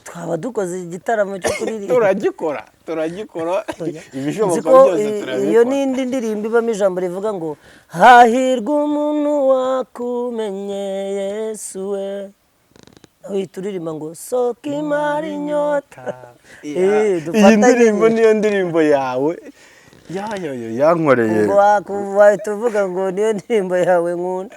twaba dukoze igitaramo cyo kuririmba turagikora ibishoboka Nziko byose turabikora iyo nindi ndirimbo ibamo ijambo rivuga ngo hahirwa umuntu wakumenye Yesu we turirimba ngo soka imara inyota iyi ndirimbo niyo ndirimbo yawe yankoreye wahita uvuga ngo niyo ndirimbo yawe nkunda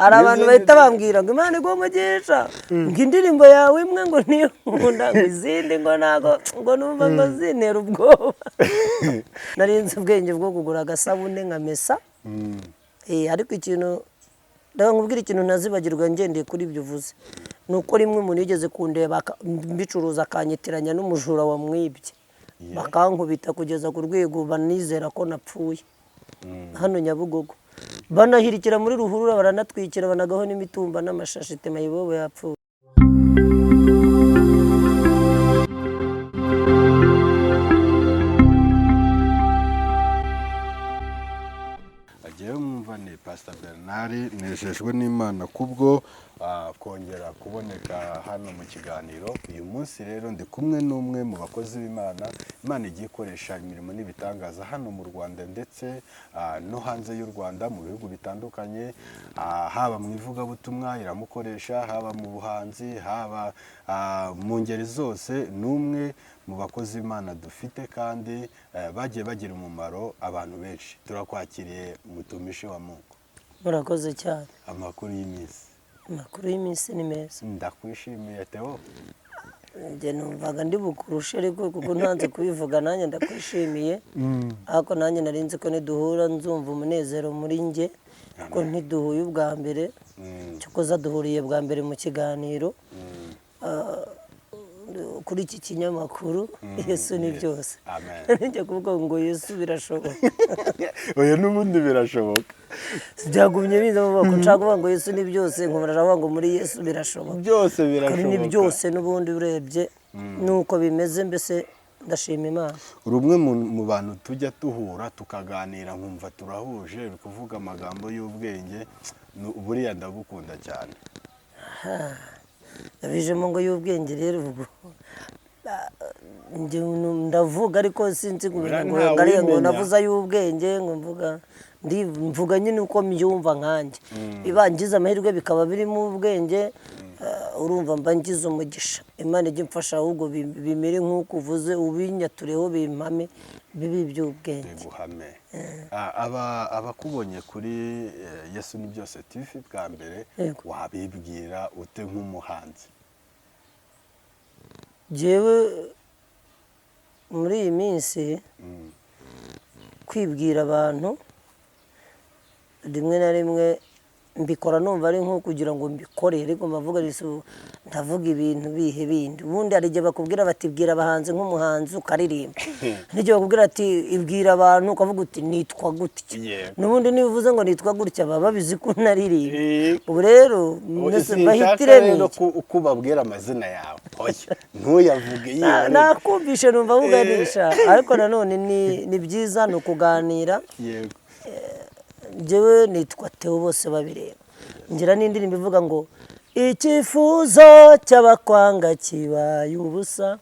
hari abantu bahita bambwira ngo Imana iguhe umugisha ngo indirimbo yawe imwe ngo niyo nkunda ngo izindi ngo ntago ngo numva ngo zintera ubwoba narinze ubwenge bwo kugura agasabune nkamesa ariko ikintu ndabona ikintu ntazibagirwa ngendeye kuri ibyo uvuze ni uko rimwe umuntu yigeze kundeba mbicuruza akanyitiranya n'umujura wamwibye bakankubita kugeza ku rwego banizera ko napfuye hano Nyabugogo banahirikira muri ruhurura baranatwikira banagaho n'imitumba n'amashashi tema yibobo yapfuye Pastor Bernard nejejwe n'Imana kubwo kongera kuboneka hano mu kiganiro uyu munsi rero ndi kumwe n'umwe mu bakozi b'Imana Imana igiye ikoresha imirimo n'ibitangaza hano mu Rwanda ndetse no hanze y'u Rwanda mu bihugu bitandukanye haba mu ivugabutumwa iramukoresha haba mu buhanzi haba mu ngeri zose n'umwe mu bakozi b'Imana dufite kandi bagiye bagira umumaro abantu benshi turakwakiriye mutumishe wa Mungu murakoze cyane amakuru y'iminsi ni meza ndakwishimiye Theo njye numvaga ndi bukurushe ariko kuko ntanze kubivuga nanjye ndakwishimiye ariko nanjye narinzi ko niduhura nzumva umunezero muri njye kuko ntiduhuye ubwa mbere cyokoza duhuriye bwa mbere mu kiganiro kuri iki kinyamakuru Yesu ni byose njya kuvuga ngo Yesu birashoboka oya n'ubundi birashoboka byagumye biza mu bako nshaka kuvuga ngo Yesu ni byose nkubaravuga ngo muri Yesu birashoboka byose birashoboka ni byose n'ubundi urebye nuko bimeze mbese ndashima Imana urumwe mu bantu tujya tuhura tukaganira nkumva turahuje kuvuga amagambo y'ubwenge buriya ndagukunda cyane yabijemo ngo y'ubwenge rero ubwo ndavuga ariko sinzi ngo navuza y'ubwenge ngo mvuga nyine uko mbyumva nkanjye bibangiza amahirwe bikaba birimo ubwenge urumva mba ngize umugisha Imana ijye imfasha ahubwo bimere nk'uko uvuze ubinyatureho bimpame bibi by'ubwenge abakubonye kuri Yesu ni byose TV bwa mbere wabibwira ute nk'umuhanzi jewe muri iyi minsi kwibwira abantu rimwe na rimwe mbikora numva ari nko kugira ngo mbikore ariko mbavuga ndavuga ibintu bihe bindi ubundi hari igihe bakubwira bati bwira abahanzi nk'umuhanzi ukaririmba n'igihe bakubwira ati ibwira abantu ukavuga uti nitwa gutya n'ubundi niba uvuze ngo nitwa gutya baba babizi ko naririmba ubu rero bahitiremo uko babwira amazina yawe ntuyavuge yiwe nakumvishe numva avuganisha ariko nanone ni byiza ni ukuganira yego njyewe nitwa Theo bose babireba ngira n'indirimbo ivuga ngo icyifuzo cy'abakwanga kibaye ubusa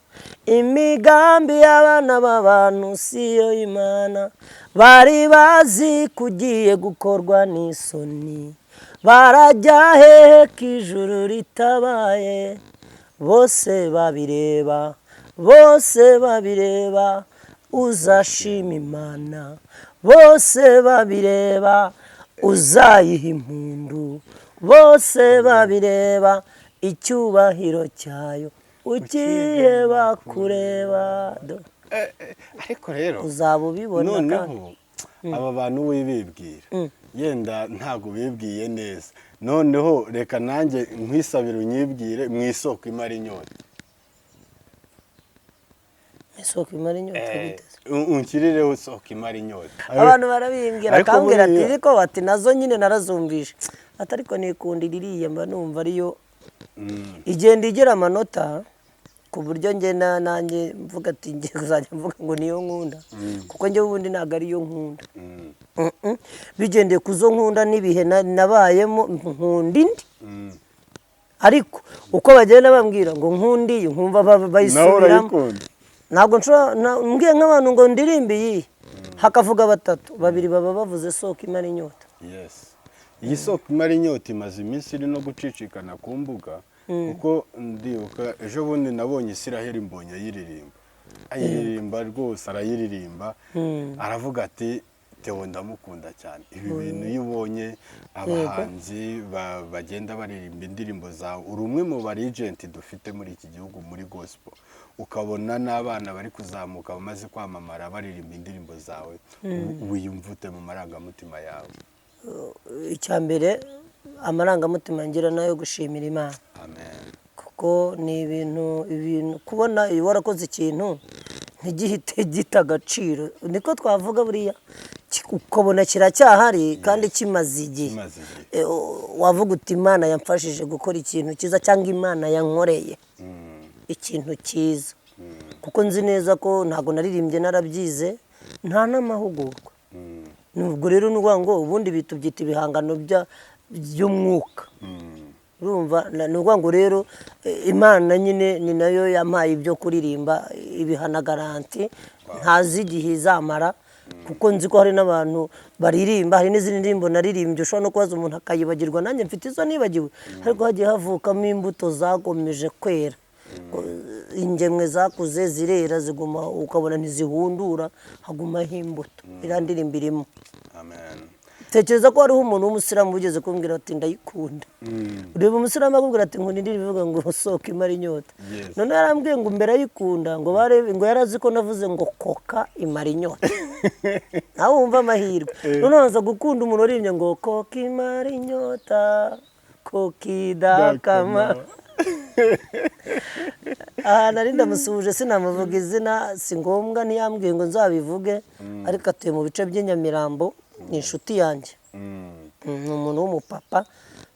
imigambi y'abana b'abantu siyo Imana bari bazi kugiye gukorwa n'isoni barajya hehe k'ijuru ritabaye bose babireba uzashima Imana bose babireba uzayiha impundu bose babireba icyubahiro cyayo ukiheba kureba ariko rero uzaba ubibona noneho aba bantu wibibwira yenda ntago bibwiye neza noneho reka nanjye nkwisabira unyibwire mu isoko imara inyota isoko imara inyota unkirireho isoko imara inyota abantu barabimbwira akambwira ati ariko bati nazo nyine narazumvishe atariko nikundira iriya mba numva ariyo igenda igira amanota ku buryo ngenda nanjye mvuga ati ngiye kuzajya mvuga ngo niyo nkunda kuko njye ubundi ntabwo ariyo nkunda bigendeye ku zo nkunda n'ibihe nabayemo nkunda indi ariko uko bagenda bambwira ngo nkundiye nkumva bayisubiramo ntabwo mbwiye nk'abantu ngo ndirimbe iyi hakavuga batatu babiri baba bavuze soko imara inyota. Iyi soko imara inyota imaze iminsi iri no gucicikana ku mbuga kuko ndibuka ejo bundi nabonye Isiraheli Mbonyi ayiririmba rwose arayiririmba aravuga ati Theo ndamukunda cyane. Ibi bintu iyo ubonye abahanzi bagenda baririmba indirimbo zawe uri umwe mu barigenti dufite muri iki gihugu muri gospel ukabona n'abana bari kuzamuka bamaze kwamamara baririmba indirimbo zawe wiyumva ute mu marangamutima yawe? Icya mbere amarangamutima ngira nayo gushimira Imana. Amen. Kuko ni ibintu kubona iyo warakoze ikintu ntigihite gita agaciro niko twavuga buriya ukabona kiracyahari kandi kimaze igihe wavuga uti Imana yamfashije gukora ikintu cyiza cyangwa Imana yankoreye ikintu cyiza kuko nzi neza ko ntabwo naririmbye narabyize nta n'amahugurwa. Nubwo rero n'uvuga ngo ubundi bitubyita ibihangano by'umwuka urumva n'uvuga ngo rero Imana nyine ni nayo yampaye ibyo kuririmba ibihana garanti ntazi igihe izamara kuko nzi ko hari n'abantu baririmba hari n'izindi ndirimbo naririmbye ushobora no kubaza umuntu akayibagirwa nanjye mfite izo nibagiwe ariko hagiye havukamo imbuto zagomeje kwera ingemwe zakuze zirera ziguma ukabona ntizihundura hagumaho imbuto iriya ndirimbo irimo. Amen. Tekereza ko hariho umuntu w'umusiramu ugeze kumbwira ati ndayikunda ureba umusiramu akubwira ati ngo indirimbo ivuga ngo soko imara inyota none yarambwiye ngo mbere ayikunda ngo yarazi ko navuze ngo koka imara inyota nawe wumva amahirwe none waza gukunda umuntu waririmbye ngo koka imara inyota koka idakama nari ndamusuhuje sinamuvuga izina si ngombwa ntiyambwiye ngo nzabivuge ariko atuye mu bice by'Inyamirambo ni inshuti yanjye ni umuntu w'umupapa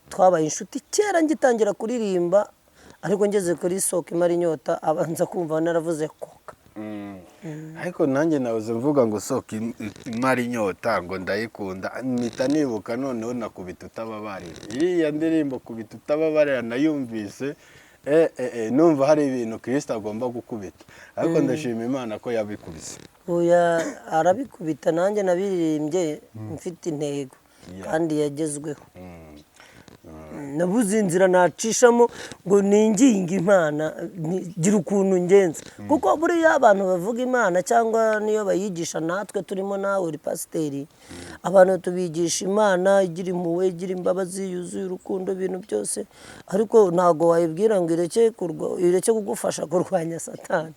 twabaye inshuti kera ngitangira kuririmba ariko ngeze kuri soko imara inyota abanza kumva naravuze koka ariko nanjye nabuze mvuga ngo soko imara inyota ngo ndayikunda mpita nibuka noneho nakubita utababarira iriya ndirimbo kubita utababarira nayumvise numva hari ibintu Kristo agomba gukubita ariko ndashima Imana ko yabikubise. Oya arabikubita nanjye nabiririmbye mfite intego kandi yagezweho nabuze inzira nacishamo ngo ninginge Imana gira ukuntu ngenza kuko buriya abantu bavuga Imana cyangwa niyo bayigisha natwe turimo nawe uri pasiteri abantu tubigisha Imana igira impuhwe igira imbabazi yuzuye urukundo ibintu byose ariko ntago wayibwira ngo ireke kugufasha kurwanya Satani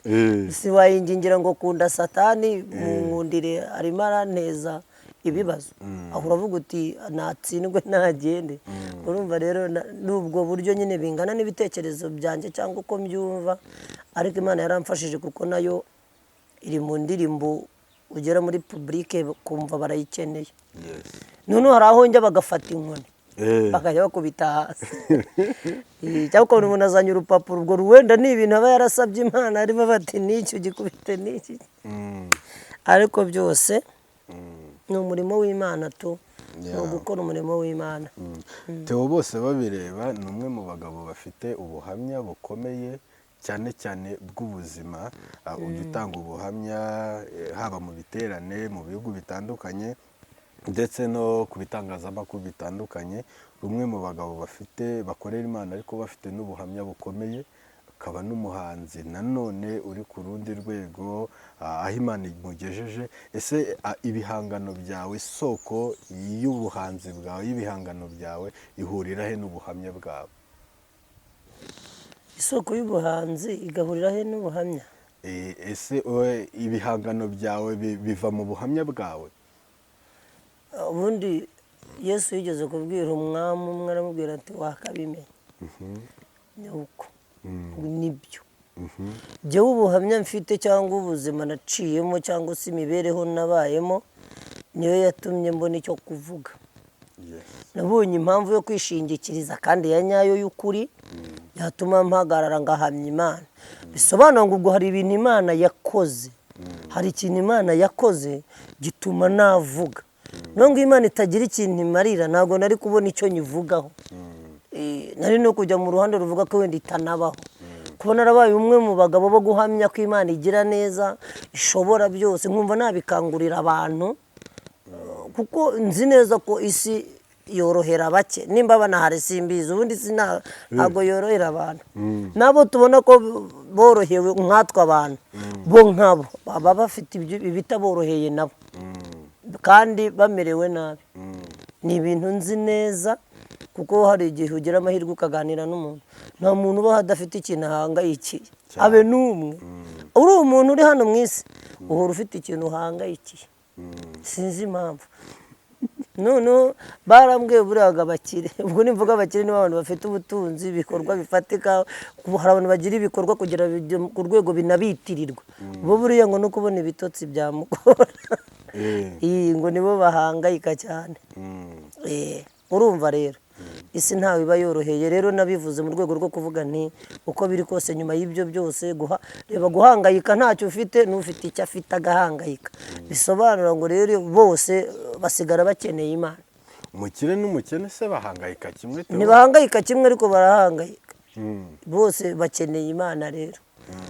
si wayingingira ngo kunda Satani nkundire arimo aranteza ibibazo aho uravuga uti natsindwe ntagende urumva rero n'ubwo buryo nyine bingana n'ibitekerezo byanjye cyangwa uko mbyumva ariko Imana yaramfashije kuko nayo iri mu ndirimbo ugera muri publique kumva barayikeneye none hari aho njya bagafata inkoni bakajya bakubita hasi cyangwa ukabona umuntu azanye urupapuro urwo ruwenda ni ibintu aba yarasabye Imana arimo bati n'icyo gikubite n'iki ariko byose ni umurimo w'Imana tu ni ugukora umurimo w'Imana. Theo bose babireba ni umwe mu bagabo bafite ubuhamya bukomeye cyane cyane bw'ubuzima ujya utanga ubuhamya haba mu biterane mu bihugu bitandukanye ndetse no ku bitangazamakuru bitandukanye rumwe mu bagabo bafite bakorera Imana ariko bafite n'ubuhamya bukomeye akaba n'umuhanzi nanone uri ku rundi rwego aho Imana imugejeje. Ese ibihangano byawe soko y'ubuhanzi bwawe y'ibihangano byawe ihurira he n'ubuhamya bwawe? Isoko y'ubuhanzi igahurira he n'ubuhamya? Ese ibihangano byawe biva mu buhamya bwawe? Ubundi Yesu yigeze kubwira umwami umwe aramubwira ati wakabimenya ni uko nibyo jyewe ubuhamya mfite cyangwa ubuzima naciyemo cyangwa se imibereho nabayemo niyo yatumye mbona icyo kuvuga. Nabonye impamvu yo kwishingikiriza kandi ya nyayo y'ukuri yatuma mpagarara ngahamya Imana. Bisobanura ngo ubwo hari ibintu Imana yakoze hari ikintu Imana yakoze gituma navuga nubwo Imana itagira ikintu imarira ntabwo nari kubona icyo nyivugaho. nari no kujya mu ruhande ruvuga ko wenda itanabaho kuba narabaye umwe mu bagabo bo guhamya ko Imana igira neza ishobora byose nkumva nabikangurira abantu kuko nzi neza ko isi yorohera bake nimba banahari simbizi ubundi ntabwo yorohera abantu nabo tubona ko borohewe nkatwe abantu bo nkabo baba bafite ibitaboroheye nabo kandi bamerewe nabi ni ibintu nzi neza kuko hari igihe ugira amahirwe ukaganira n'umuntu nta muntu uba adafite ikintu ahangayikiye abe n'umwe uri umuntu uri hano mu isi uhora ufite ikintu uhangayikiye sinzi impamvu none barambwiye buriya abakire ubwo nimvuga abakire nibo abantu bafite ubutunzi ibikorwa bifatika hari abantu bagira ibikorwa kugira ku rwego binabitirirwa bo buriya ngo no kubona ibitotsi byamugora ngo nibo bahangayika cyane urumva rero isi ntawe iba yoroheye rero nabivuze mu rwego rwo kuvuga nti uko biri kose nyuma y'ibyo byose reba guhangayika ntacyo ufite n'ufite icyo afite agahangayika bisobanura ngo rero bose basigara bakeneye Imana umukire n'umukene se bahangayika kimwe ntibahangayika kimwe ariko barahangayika bose bakeneye Imana rero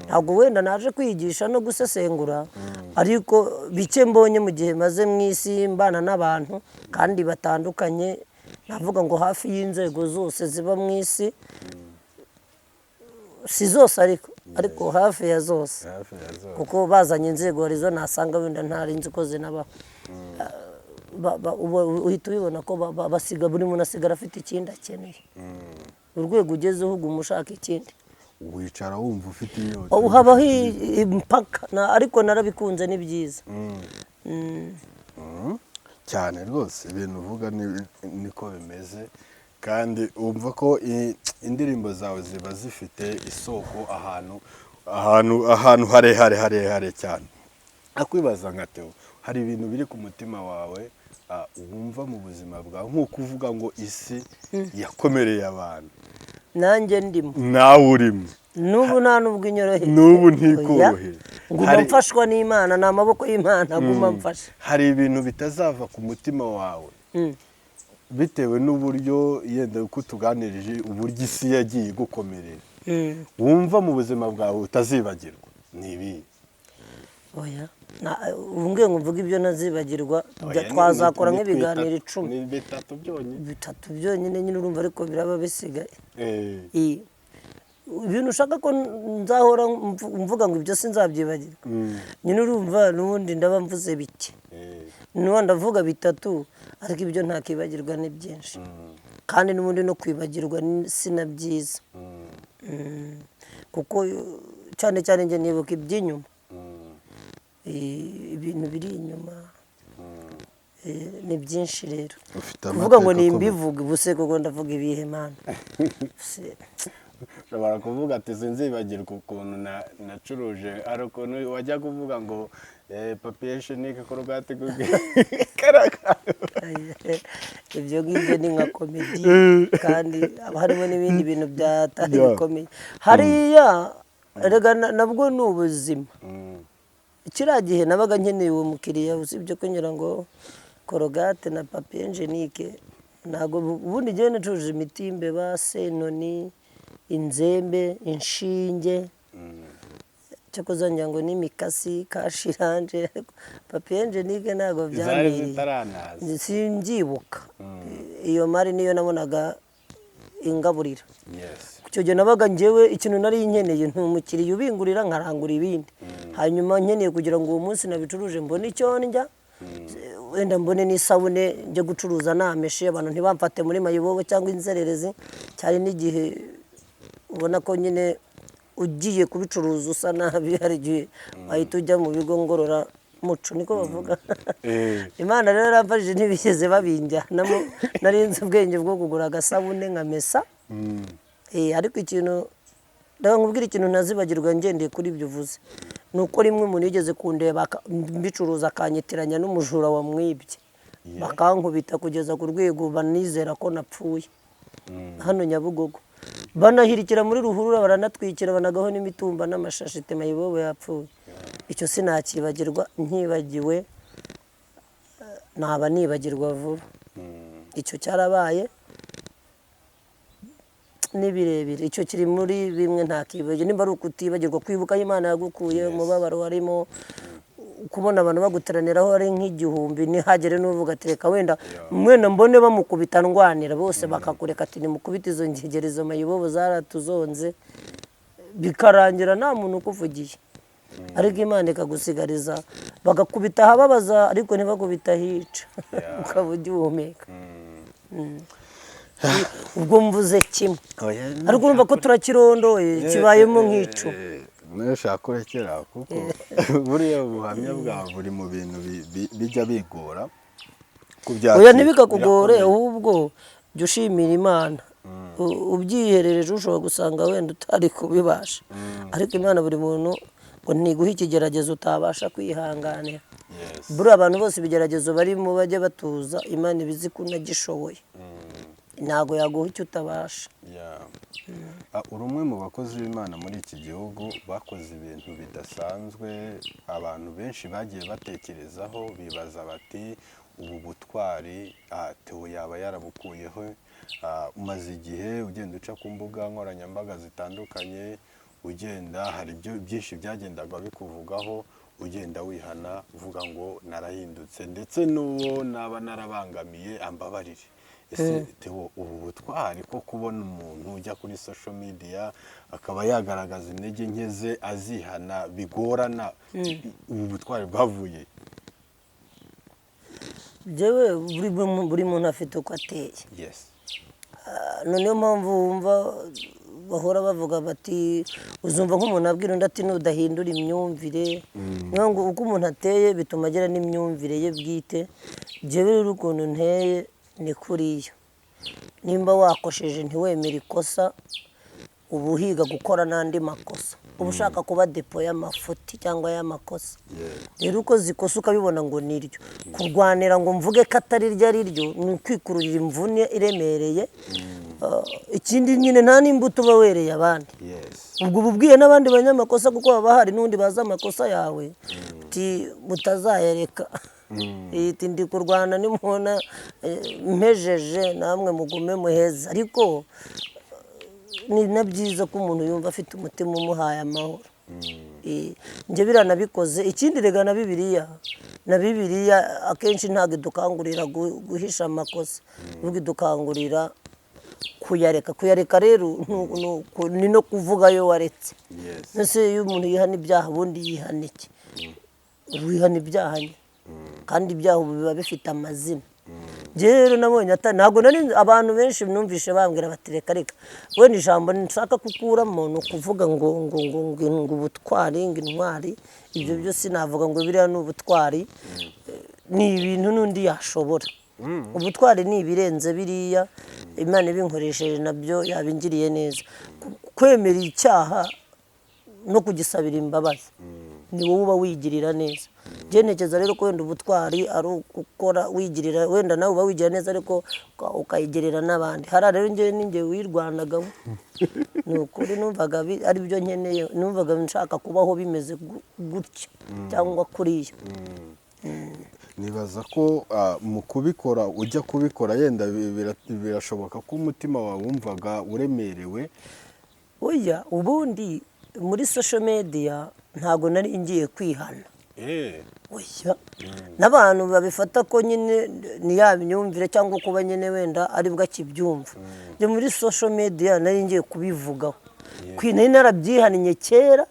ntabwo wenda naje kwigisha no gusesengura ariko bike mbonye mu gihe maze mu isi mbana n'abantu kandi batandukanye navuga ngo hafi y'inzego zose ziba mu isi si zose ariko hafi ya zose kuko bazanye inzego harizo nasanga wenda ntarinzi ko zinabaho uhita ubibona ko basiga buri muntu asigara afite ikindi akeneye urwego ugezeho uguma ushaka ikindi wicara wumva ufite inyota habaho impaka ariko narabikunze ni byiza cyane rwose ibintu uvuga niko bimeze kandi wumva ko indirimbo zawe ziba zifite isoko ahantu harehare cyane akwibaza nka Theo hari ibintu biri ku mutima wawe wumva mu buzima bwawe nk'uko uvuga ngo isi yakomereye abantu nanjye ndimo nawe urimo n'ubu nta n'ubwo inyoroheye n'ubu ntikoroheye nguma mfashwa n'Imana ni amaboko y'Imana nguma mfasha hari ibintu bitazava ku mutima wawe bitewe n'uburyo yenda uko tuganirije uburyo isi yagiye gukomerera wumva mu buzima bwawe utazibagirwa ni ibi oya ubunguye ngo mvuge ibyo nazibagirwa twazakora nk'ibiganiro 10 ni bitatu byonyine nyine urumva ariko biraba bisigaye ibintu ushaka ko nzahora mvuga ngo ibyo sinzabyibagirwa nyine urumva n'ubundi ndaba mvuze bike n'ubundi ndavuga bitatu ariko ibyo ntakibagirwa ni byinshi kandi n'ubundi no kwibagirwa sinabyiza kuko cyane cyane njye nibuka iby'inyuma ibintu biri inyuma ni byinshi rero kuvuga ngo nimbivuge ubuse kuko ndavuga ibihe Mana ushobora kuvuga ati sinzibagirwa ukuntu nacuruje hari ukuntu wajya kuvuga ngo papiye shenike korogate ibyo ngibyo ni nka komedi kandi haba harimo n'ibindi bintu byatari bikomeye hariya nabwo ni ubuzima kiriya gihe nabaga nkeneye uwo mukiriya usibye ko ngira ngo korogate na papiye jenike ntabwo ubundi igihe nacuruje imiti y'imbeba senoni inzembe inshinge cyo kuzongera ngo n'imikasi kashiranje papiye jenike ntabwo byamiriye simbyibuka iyo mari niyo nabonaga ingaburira icyo gihe nabaga njyewe ikintu nari nkeneye ntumukiriye ubingurira nkarangura ibindi hanyuma nkeneye kugira ngo uwo munsi nabicuruje mbone icyo ndya wenda mbone n'isabune njye gucuruza nameshe abantu ntibamfate muri mayibobo cyangwa inzererezi cyane n'igihe ubona ko nyine ugiye kubicuruza usa nabi hari igihe wahita ujya mu bigo ngororamuco niko bavuga Imana rero yaramfashije ntibigeze babinjyanamo nari nzi ubwenge bwo kugura agasabune nkamesa ariko ikintu ndabona ikintu ntazibagirwa ngendeye kuri ibyo uvuze ni uko rimwe umuntu yigeze kundeba mbicuruza akanyitiranya n'umujura wamwibye bakankubita kugeza ku rwego banizera ko napfuye hano Nyabugogo banahirikira muri ruhurura baranatwikira banagaho n'imitumba n'amashashi mayibobo yapfuye icyo sinakibagirwa nkibagiwe naba nibagirwa vuba icyo cyarabaye ni birebire icyo kiri muri bimwe ntakibagirwa nimba ari ukutibagirwa kwibuka Imana yagukuye umubabaro warimo kubona abantu baguteraniraho ari nk'igihumbi ntihagere n'uvuga ati reka wenda mwene mbone bamukubita ndwanira bose bakakureka ati nimukubite izo ngegerezo mayibobo zaratuzonze bikarangira nta muntu ukuvugiye ariko Imana ikagusigariza bagakubita ahababaza ariko ntibakubita hica ukaba ugihumeka ubwo mvuze kimwe ariko urumva ko turakirondoye kibayemo nk'icu nashaka kurekera kuko buriya ubuhamya bwawe buri mu bintu bijya bigora oya ntibikakugore ahubwo jya ushimira Imana ubyiherereje ushobora gusanga wenda utari kubibasha ariko Imana buri muntu ngo ntiguhe ikigeragezo utabasha kwihanganira buriya abantu bose ibigeragezo barimo bajya batuza Imana ibizi ko unagishoboye ntabwo yaguha icyo utabasha uri umwe mu bakozi b'Imana muri iki gihugu bakoze ibintu bidasanzwe abantu benshi bagiye batekerezaho bibaza bati ubu butwari Theo yaba yarabukuyeho umaze igihe ugenda uca ku mbuga nkoranyambaga zitandukanye ugenda hari byinshi byagendaga bikuvugaho ugenda wihana uvuga ngo narahindutse ndetse n'uwo naba narabangamiye ambabarire ese Theo ubu butwari ko kubona umuntu ujya kuri social media akaba yagaragaza intege nke ze azihana bigorana ubu butwari bwavuye jewe buri muntu afite uko ateye niyo mpamvu wumva bahora bavuga bati uzumva nk'umuntu abwira undi ati nudahindura imyumvire niyo ngo uko umuntu ateye bituma agira n'imyumvire ye bwite jewe rero ukuntu nteye ni kuriya nimba wakosheje ntiwemere ikosa uba uhiga gukora n'andi makosa uba ushaka kuba depo y'amafuti cyangwa y'amakosa rero uko zikosa ukabibona ngo niryo kurwanira ngo mvuge ko atari ryo ari ryo ni ukwikururira imvune iremereye ikindi nyine nta n'imbuto uba wereye abandi ubwo uba ubwiye n'abandi banyamakosa kuko baba bahari n'undi bazi amakosa yawe mutazayareka ndi kurwana nimubona mpejeje namwe mugume muheza ariko ni na byiza ko umuntu yumva afite umutima umuhaye amahoro njye biranabikoze ikindi rega na bibiliya akenshi ntabwo idukangurira guhisha amakosa ahubwo idukangurira kuyareka rero ni no kuvuga yo waretse mbese iyo umuntu yihana ibyaha ubundi yihana iki wihana ibyaha kandi ibyaha biba bifite amazina rero nabonye ntabwo nari abantu benshi numvishe bambwira bati reka wenda ijambo nshaka kukuramo ni ukuvuga ngo ubutwari ngo intwari ibyo byose navuga ngo biriya ni ubutwari ni ibintu n'undi yashobora ubutwari ni ibirenze biriya Imana ibinkoresheje nabyo yabingiriye neza kwemera icyaha no kugisabira imbabazi ni wowe uba wigirira neza ntekereza rero ko wenda ubutwari ari ukukora wigirira wenda nawe uba wigira neza ariko ukayigirira n'abandi hariya rero njye wirwanagamo ni ukuri numvaga ari byo nkeneye numvaga nshaka kubaho bimeze gutya cyangwa kuriya nibaza ko mu kubikora ujya kubikora yenda birashoboka ko umutima wawe wumvaga uremerewe oya ubundi muri social media ntabwo nari ngiye kwihana oya n'abantu babifata ko nyine ni ya myumvire cyangwa kuba nyine wenda ari bwo akibyumva njye muri social media nari ngiye kubivugaho nari narabyihaniye kera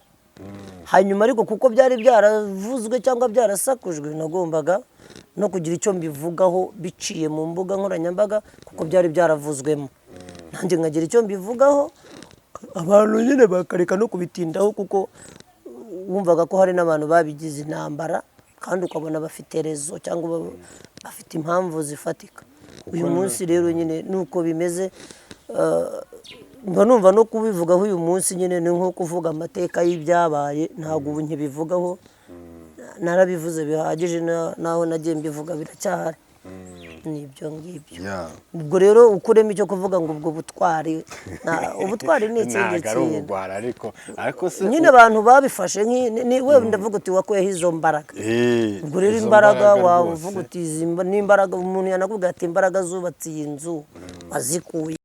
hanyuma ariko kuko byari byaravuzwe cyangwa byarasakujwe nagombaga no kugira icyo mbivugaho biciye mu mbuga nkoranyambaga kuko byari byaravuzwemo nanjye nkagira icyo mbivugaho abantu nyine bakareka no kubitindaho kuko wumvaga ko hari n'abantu babigize intambara kandi ukabona bafite rezo cyangwa bafite impamvu zifatika uyu munsi rero nyine nuko bimeze mba numva no kubivugaho uyu munsi nyine ni nko kuvuga amateka y'ibyabaye ntabwo ubu nkibivugaho narabivuze bihagije naho nagiye mbivuga biracyahari nibyo ngibyo ubwo rero ukuremo icyo kuvuga ngo ubwo butwari ubutwari ni ikindi kintu nyine abantu babifashe we ndavuga uti wakuyeho izo mbaraga ubwo rero imbaraga wavuga uti n'imbaraga umuntu yanakubwira ati imbaraga zubatse iyi nzu wazikuye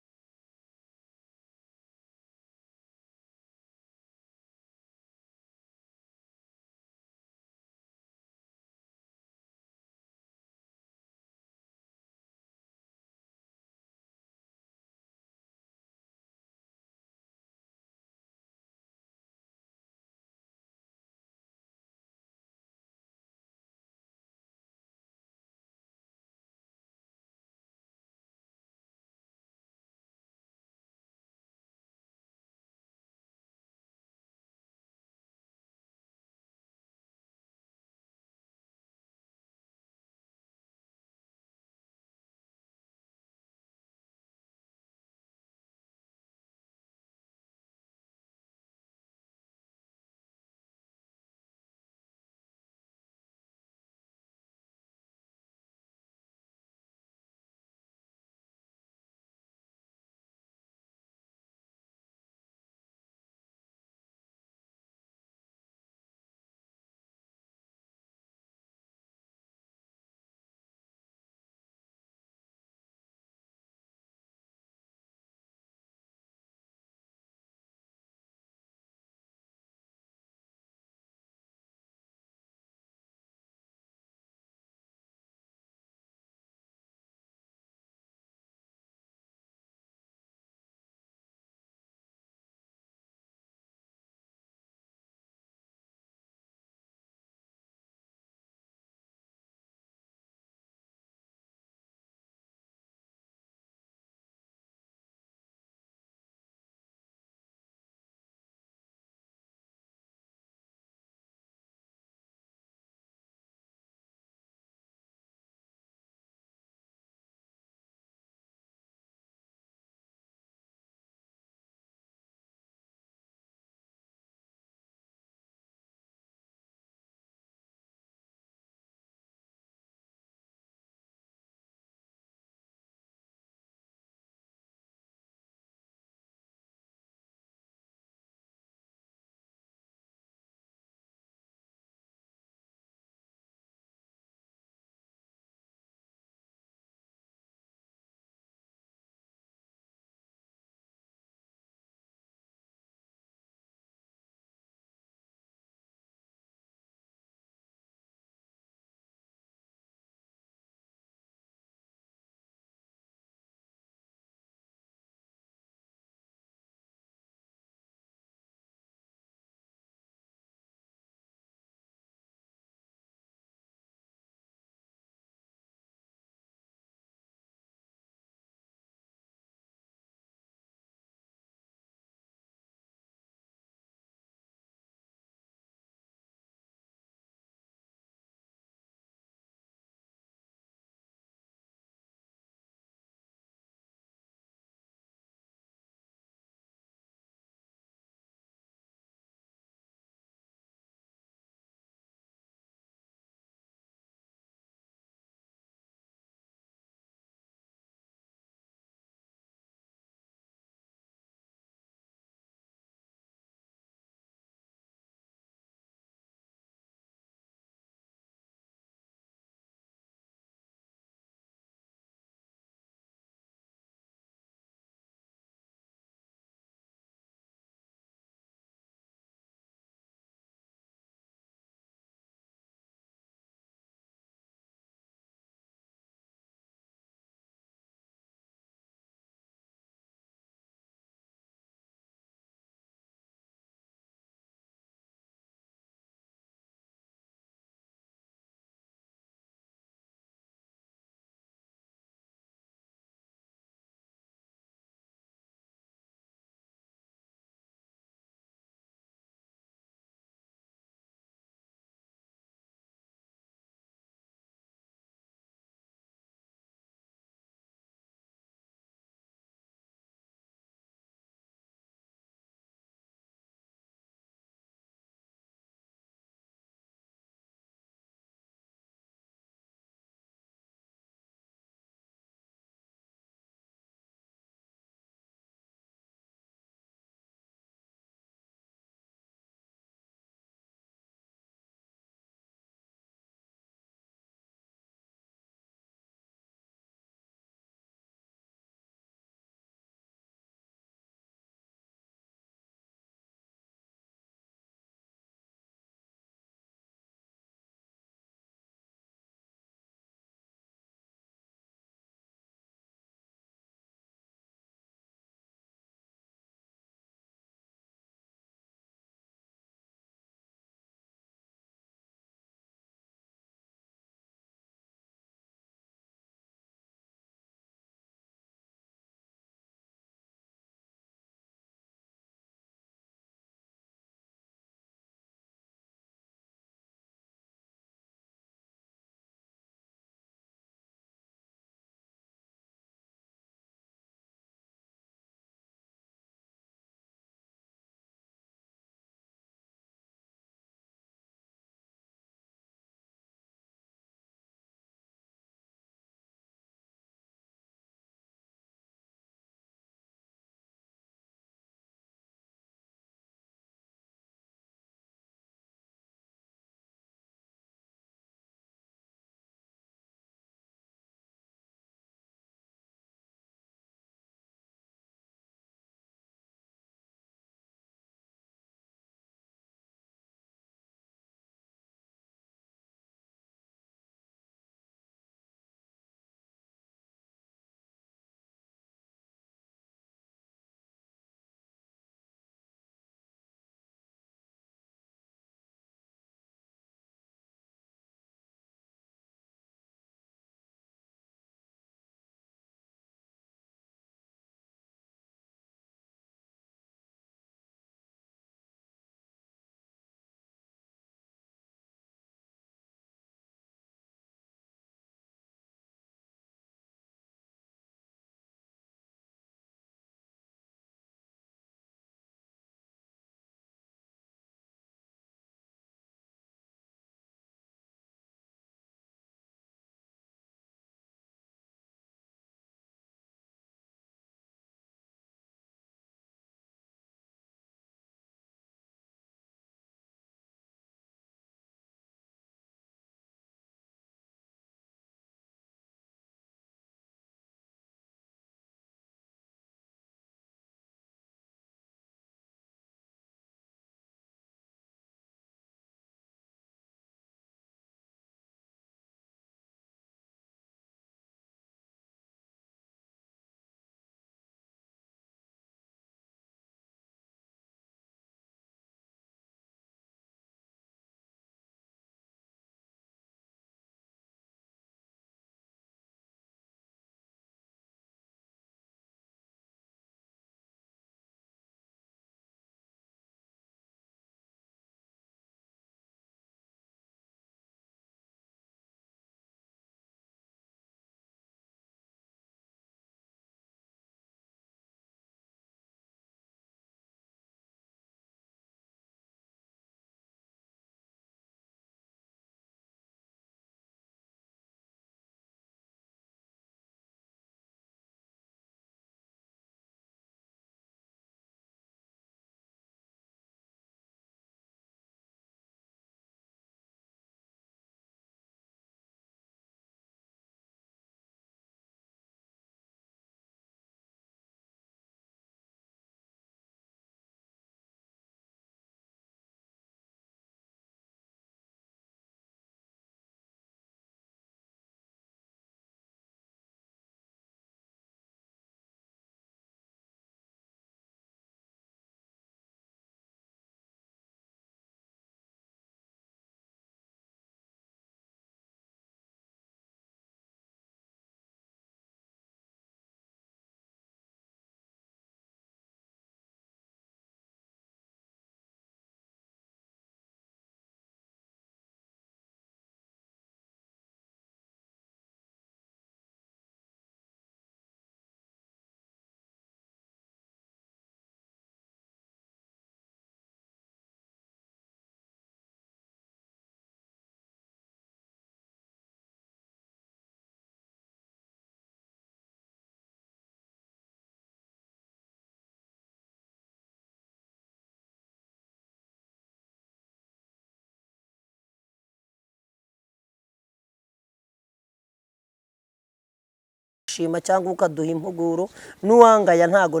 ukadushima cyangwa ukaduha impuguro n'uwangaya ntago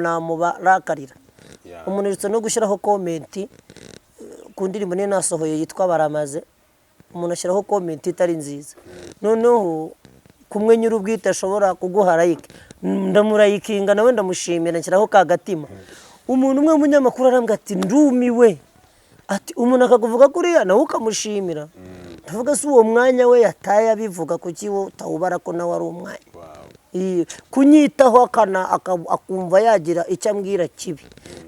namubarakarira. Umuntu uretse no gushyiraho komenti ku ndirimbo niyo nasohoye yitwa Baramaze, umuntu ashyiraho komenti itari nziza, noneho kumwe nyir'ubwite ashobora kuguha like, ndamurayikinga nawe ndamushimira nshyiraho ka gatima. Umuntu umwe w'umunyamakuru arambwira ati ndumiwe, ati umuntu akakuvuga kuriya nawe ukamushimira. Ndavuga se uwo mwanya we yataye abivuga kuki wo utawubara ko nawe ari umwanya. Kunyitaho akumva yagira icyo ambwira kibi,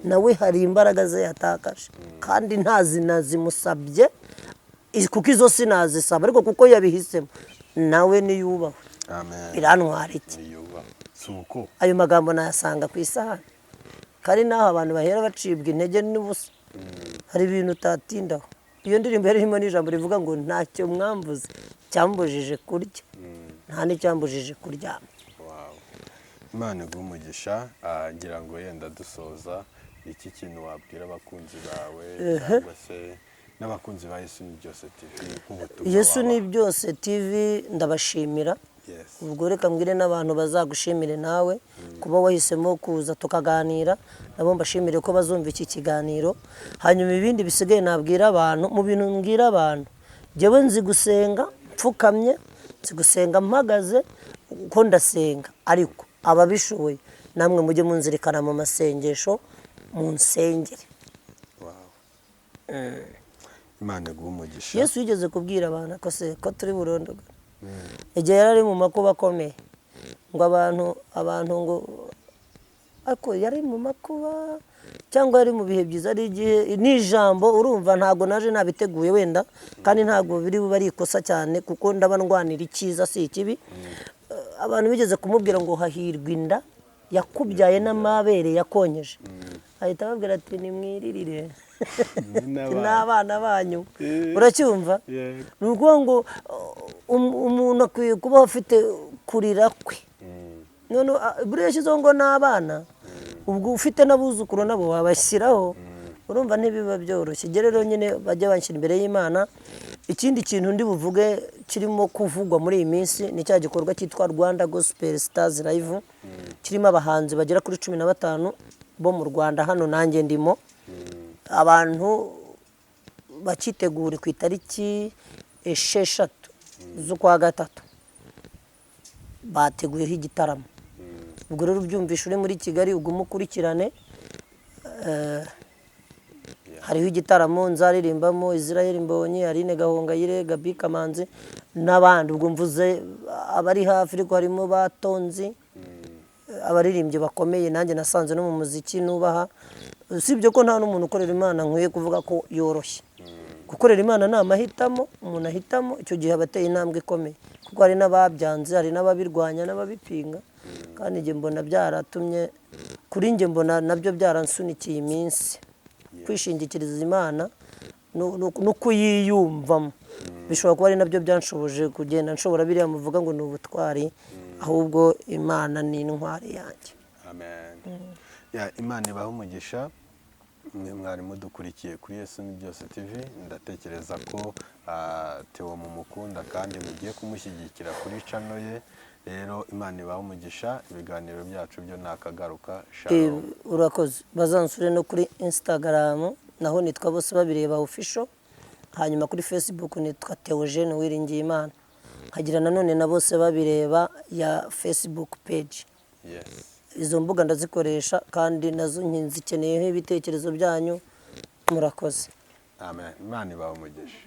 nawe hari imbaraga ze yatakaje kandi nazimusabye kuko izo sinazisaba, ariko kuko yabihisemo nawe niyubahwe. Birantwara iki? Ayo magambo nayasanga ku isahani, kandi naho abantu bahera bacibwa intege n'ubusa, hari ibintu utatindaho. Iyo ndirimbo yarimo n'ijambo rivuga ngo ntacyo mwambuze cyambujije kurya, nta n'icyambujije kuryama. Imana iguhe umugisha. Ngira ngo yenda dusoza, iki kintu wabwira abakunzi bawe cyangwa se n'abakunzi ba Yesu ni byose TV nk'ubutumwa? Yesu ni byose TV ndabashimira. Ubwo reka mbwire n'abantu bazagushimire nawe kuba wahisemo kuza tukaganira, nabo mbashimire ko bazumva iki kiganiro. Hanyuma ibindi bisigaye nabwira abantu, mu bintu mbwira abantu, njyewe nzi gusenga mfukamye, nzi gusenga mpagaze uko ndasenga, ariko ababishoboye namwe mujye munzirikana mu masengesho munsengere. Imana iguhe umugisha. Yesu yigeze kubwira abantu ko turi burondogore, igihe yari ari mu makuba akomeye, ngo abantu ngo ako yari mu makuba cyangwa yari mu bihe byiza, ari igihe n'ijambo urumva ntago naje nabiteguye wenda, kandi ntago biri bari ikosa cyane kuko ndaba ndwanira icyiza si ikibi. Abantu bigeze kumubwira ngo hahirwa inda yakubyaye n'amabere yakonyeje, ahita ababwira ati nimwiririre n'abana banyu. Uracyumva? Ni ukuvuga ngo umuntu akwiye kuba afite kurira kwe, none buriya yashyizeho ngo n'abana, ubwo ufite n'abuzukuru nabo wabashyiraho, urumva ntibiba byoroshye. Rero nyine bajya banshyira imbere y'Imana. Ikindi kintu ndi buvuge kirimo kuvugwa muri iyi minsi ni cya gikorwa cyitwa Rwanda Gospel Stars Live, kirimo abahanzi bagera kuri 15 bo mu Rwanda, hano nanjye ndimo. Abantu bakitegura ku itariki 6 z'ukwa gatatu bateguyeho igitaramo. Ubwo rero ubyumvisha uri muri Kigali ugumukurikirane. Hariho igitaramo nzaririmbamo Israel Mbonyi, Aline Gahongayire, Gaby Kamanzi n'abandi. Ubwo mvuze abari hafi, ariko harimo batonzi, abaririmbyi bakomeye nanjye nasanze no mu muziki nubaha. Usibye ko nta n'umuntu ukorera Imana nkwiye kuvuga ko yoroshye. Gukorera Imana ni amahitamo, umuntu ahitamo, icyo gihe abateye intambwe ikomeye, kuko hari n'ababyanze, hari n'ababirwanya n'ababipinga, kandi njye mbona byaratumye, kuri njye mbona nabyo byaransunikiye iminsi kwishingikiriza Imana no kuyiyumvamo. Bishobora kuba ari nabyo byanshoboje kugenda nshobora biriya muvuga ngo ni ubutwari, ahubwo Imana ni intwari yanjye. Amen. Imana ibahe umugisha. Mwari mudukurikiye kuri Yesu ni byose TV. Ndatekereza ko Theo mumukunda kandi mugiye kumushyigikira kuri channel ye. Rero Imana ibahe umugisha. Ibiganiro byacu byo nakagaruka. Urakoze. Bazansure no kuri Instagram, naho nitwa bose babireba official. Hanyuma kuri Facebook nitwa Theogene Uwiringiyimana. Hagira nanone na bose babireba ya Facebook page. Izo mbuga ndazikoresha, kandi nazo nzikeneye ibitekerezo byanyu. Murakoze. Amen. Imana ibahe umugisha.